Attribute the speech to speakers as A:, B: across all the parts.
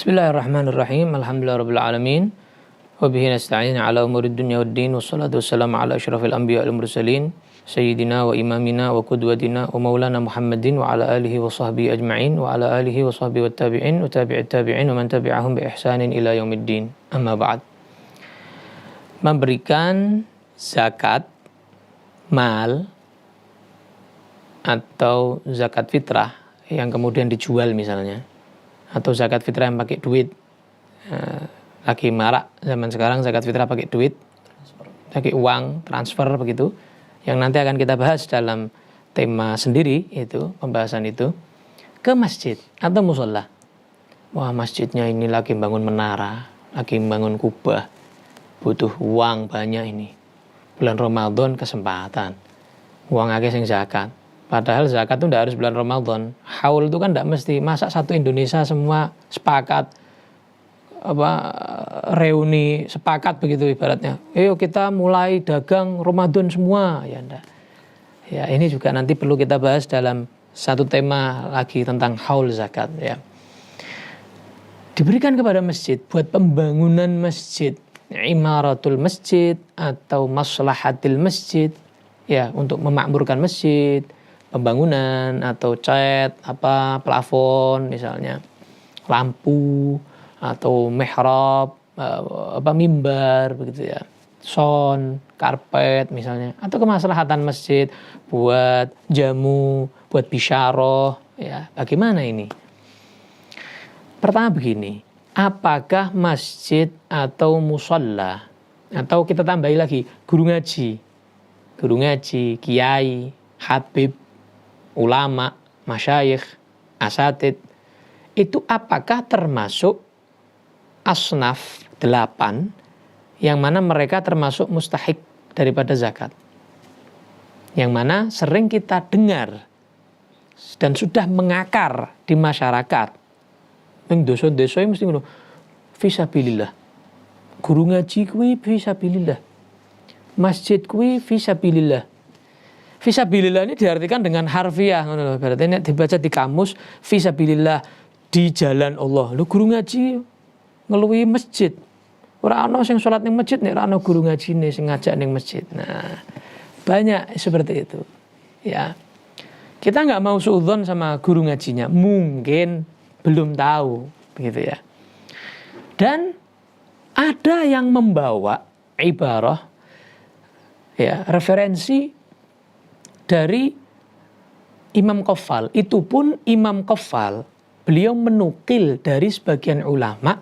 A: Bismillahirrahmanirrahim. Alhamdulillahirabbil alamin. Wa bihi nasta'in ala umurid dunya waddin. Wassalatu wassalamu ala asyrafil anbiya'i wal mursalin sayyidina wa imamina wa qudwatina wa maulana Muhammadin wa ala alihi wa sahbihi ajma'in wa ala alihi wa sahbihi wat tabi'in wa tabi'it tabi'in wa man tabi'ahum bi ihsanin ila yaumiddin. Amma ba'd. Memberikan zakat mal atau zakat fitrah yang kemudian dijual misalnya, atau zakat fitrah yang pakai duit, lagi marak zaman sekarang zakat fitrah pakai duit, pakai uang transfer begitu, yang nanti akan kita bahas dalam tema sendiri itu, pembahasan itu, ke masjid atau musola. Wah, masjidnya ini lagi bangun menara, lagi bangun kubah, butuh uang banyak ini, bulan Ramadan kesempatan, uang akeh sing zakat. Padahal zakat itu tidak harus bulan Ramadan. Haul itu kan tidak mesti. Masa satu Indonesia semua sepakat, reuni sepakat begitu ibaratnya. Ayo kita mulai dagang Ramadan semua. Ya enggak. Ya, ini juga nanti perlu kita bahas dalam satu tema lagi tentang haul zakat. Ya. Diberikan kepada masjid buat pembangunan masjid, imaratul masjid atau maslahatil masjid. Ya, untuk memakmurkan masjid, pembangunan atau cat plafon misalnya, lampu atau mihrab, mimbar begitu ya, sound, karpet misalnya, atau kemaslahatan masjid buat jamu, buat bisyarah ya. Bagaimana ini? Pertama begini, apakah masjid atau musalla, atau kita tambahi lagi guru ngaji, kiai, habib, ulama, masyayikh, asatid, itu apakah termasuk asnaf 8 yang mana mereka termasuk mustahik daripada zakat, yang mana sering kita dengar dan sudah mengakar di masyarakat. Ning desa-desa mesti ngono, fisabilillah, guru ngaji kuwi fisabilillah, masjid kuwi fisabilillah. Fisabilillah ini diartikan dengan harfiah, berarti ini dibaca di kamus, fisabilillah, di jalan Allah. Lu guru ngaji ngeluwi masjid, ora ana sing salat ning masjid nek ora ana guru ngajine sing ngajak ning masjid. Nah, banyak seperti itu. Ya. Kita nggak mau suudzon sama guru ngajinya, mungkin belum tahu begitu ya. Dan ada yang membawa ibarah ya, referensi dari Imam Qaffal. Itu pun Imam Qaffal, beliau menukil dari sebagian ulama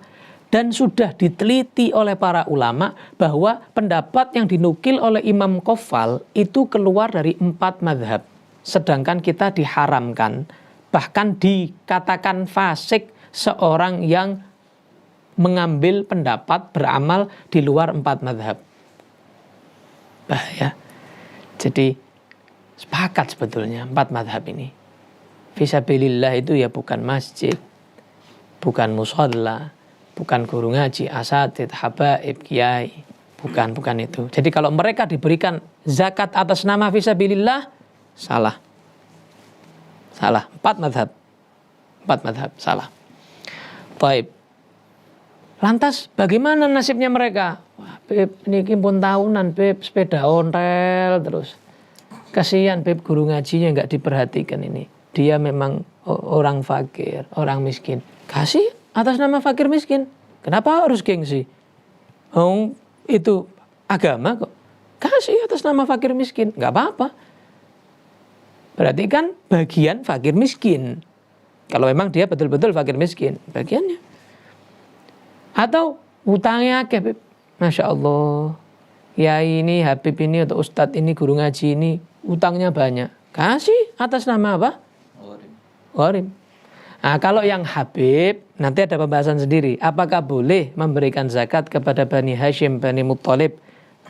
A: dan sudah diteliti oleh para ulama bahwa pendapat yang dinukil oleh Imam Qaffal itu keluar dari 4 mazhab. Sedangkan kita diharamkan, bahkan dikatakan fasik seorang yang mengambil pendapat beramal di luar 4 mazhab. Bahaya. Jadi sepakat sebetulnya 4 mazhab ini. Fisabilillah itu ya bukan masjid, bukan musholla, bukan guru ngaji, asatid, habaib, kiai, bukan itu. Jadi kalau mereka diberikan zakat atas nama fisabilillah, salah. 4 mazhab. 4 mazhab salah. Baik. Lantas bagaimana nasibnya mereka? Wah, Beb, ini pun tahunan, Beb, sepeda ontel terus. Kasihan Beb, guru ngajinya nggak diperhatikan ini. Dia memang orang fakir, orang miskin. Kasih atas nama fakir miskin. Kenapa harus gengsi? Oh, itu agama kok. Kasih atas nama fakir miskin. Nggak apa-apa. Berarti kan bagian fakir miskin. Kalau memang dia betul-betul fakir miskin, bagiannya. Atau hutangnya akeh, Beb. Masya Allah. Kiai ini, habib ini, atau ustadz ini, guru ngaji ini, utangnya banyak. Kasih atas nama apa? Gharim. Nah, kalau yang habib, nanti ada pembahasan sendiri. Apakah boleh memberikan zakat kepada Bani Hashim, Bani Muttalib,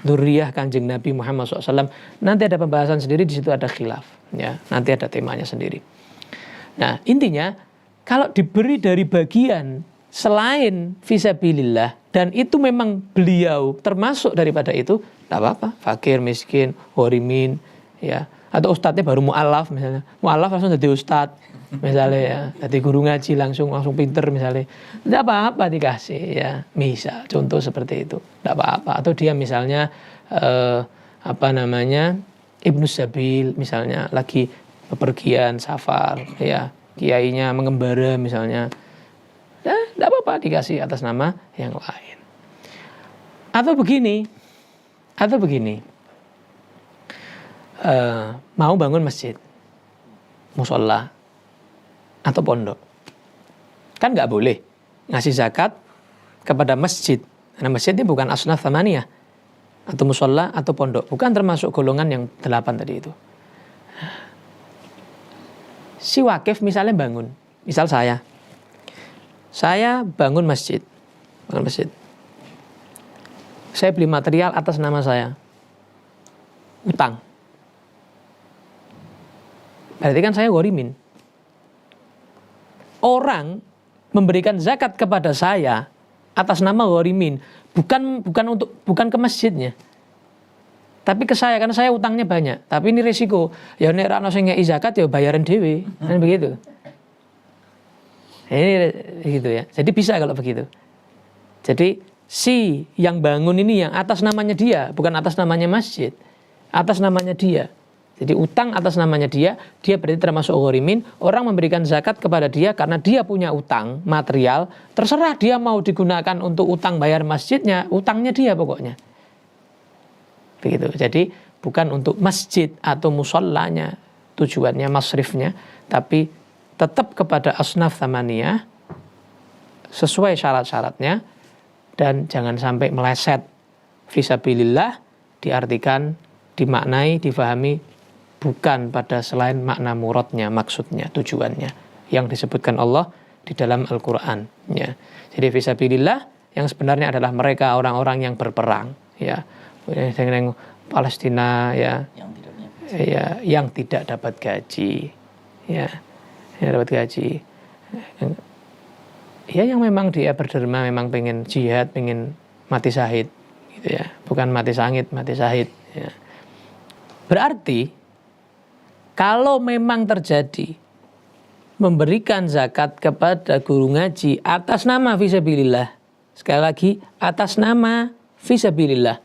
A: dzurriyyah Kanjeng Nabi Muhammad SAW? Nanti ada pembahasan sendiri, di situ ada khilaf. Ya, nanti ada temanya sendiri. Nah, intinya, kalau diberi dari bagian selain fisabilillah, dan itu memang beliau termasuk daripada itu, tak apa-apa. Fakir, miskin, gharimin, ya. Atau ustadznya baru mu'alaf misalnya. Mu'alaf langsung jadi ustadz misalnya ya. Jadi guru ngaji langsung pinter misalnya. Tidak apa-apa dikasih ya. Bisa contoh seperti itu. Tidak apa-apa. Atau dia misalnya Ibnu Sabil misalnya lagi bepergian safar ya. Kiainya mengembara misalnya. Tidak apa-apa dikasih atas nama yang lain. Atau begini. Mau bangun masjid, musola, atau pondok, kan nggak boleh ngasih zakat kepada masjid. Karena masjid ini bukan asnaf thamaniyah, atau musola atau pondok, bukan termasuk golongan yang 8 tadi itu. Si wakif misalnya bangun, misal saya bangun masjid, saya beli material atas nama saya, utang. Berarti kan saya ghorimin. Orang memberikan zakat kepada saya atas nama ghorimin, bukan ke masjidnya, tapi ke saya, karena saya utangnya banyak. Tapi ini resiko. Ya nek ra ono sing ngeki zakat ya bayaran dhewe. Kan begitu. Ini gitu ya. Jadi bisa kalau begitu. Jadi si yang bangun ini yang atas namanya dia, bukan atas namanya masjid. Atas namanya dia. Jadi utang atas namanya dia berarti termasuk ghorimin. Orang memberikan zakat kepada dia karena dia punya utang material, terserah dia mau digunakan untuk utang bayar masjidnya, utangnya dia pokoknya. Begitu. Jadi bukan untuk masjid atau musallanya tujuannya, masrifnya, tapi tetap kepada asnaf thamaniyah sesuai syarat-syaratnya, dan jangan sampai meleset. Fisabilillah diartikan, dimaknai, difahami bukan pada selain makna muradnya, maksudnya, tujuannya yang disebutkan Allah di dalam Al-Quran ya. Jadi fisabilillah yang sebenarnya adalah mereka orang-orang yang berperang ya, dengan Palestina ya, yang tidak dapat gaji ya, yang dapat gaji ya, yang memang dia berderma, memang pengen jihad, pengen mati syahid gitu ya, bukan mati sangit, mati syahid ya. Berarti kalau memang terjadi memberikan zakat kepada guru ngaji atas nama fisabilillah, sekali lagi atas nama fisabilillah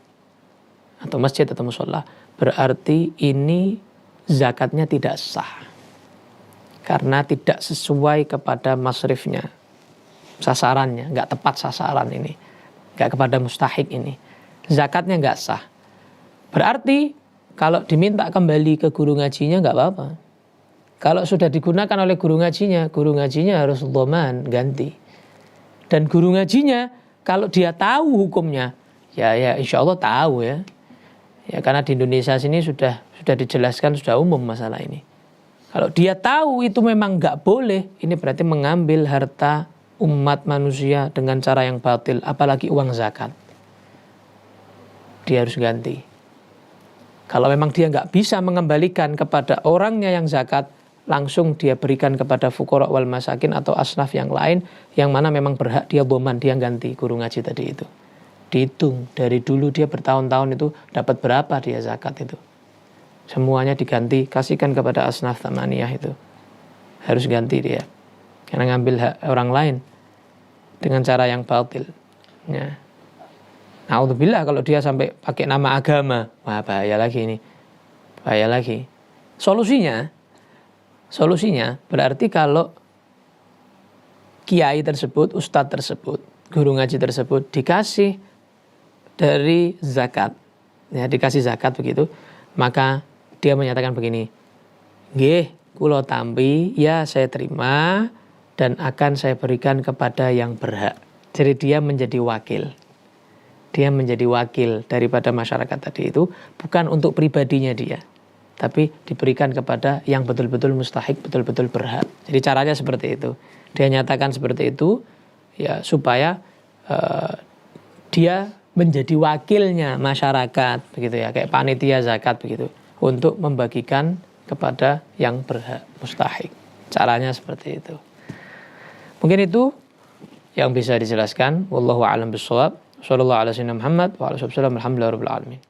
A: atau masjid atau mushola, berarti ini zakatnya tidak sah karena tidak sesuai kepada masrifnya, sasarannya, nggak tepat sasaran ini, nggak kepada mustahik ini, zakatnya nggak sah. Berarti kalau diminta kembali ke guru ngajinya nggak apa-apa. Kalau sudah digunakan oleh guru ngajinya harus dhaman, ganti. Dan guru ngajinya kalau dia tahu hukumnya, ya insya Allah tahu ya. Ya karena di Indonesia sini sudah dijelaskan, sudah umum masalah ini. Kalau dia tahu itu memang nggak boleh, ini berarti mengambil harta umat manusia dengan cara yang batil, apalagi uang zakat. Dia harus ganti. Kalau memang dia nggak bisa mengembalikan kepada orangnya yang zakat, langsung dia berikan kepada fuqara wal masakin atau asnaf yang lain, yang mana memang berhak dia dhaman, dia ganti guru ngaji tadi itu. Dihitung dari dulu dia bertahun-tahun itu dapat berapa dia zakat itu. Semuanya diganti, kasihkan kepada asnaf thamaniyah itu. Harus ganti dia. Karena ngambil hak orang lain dengan cara yang batil. Ya. Na'udzubillah kalau dia sampai pakai nama agama, wah bahaya lagi ini, bahaya lagi. Solusinya berarti kalau kiai tersebut, ustadz tersebut, guru ngaji tersebut dikasih dari zakat, ya dikasih zakat begitu, maka dia menyatakan begini, nggih, kula tampi, ya saya terima dan akan saya berikan kepada yang berhak. Jadi dia menjadi wakil. Dia menjadi wakil daripada masyarakat tadi itu, bukan untuk pribadinya dia, tapi diberikan kepada yang betul-betul mustahik, betul-betul berhak. Jadi caranya seperti itu. Dia nyatakan seperti itu ya supaya dia menjadi wakilnya masyarakat begitu ya, kayak panitia zakat begitu, untuk membagikan kepada yang berhak, mustahik. Caranya seperti itu. Mungkin itu yang bisa dijelaskan. Wallahu a'lam bishawab. Sallallahu alaihi wasallam Muhammad wa alihi wasallam. Alhamdulillahirabbil alamin.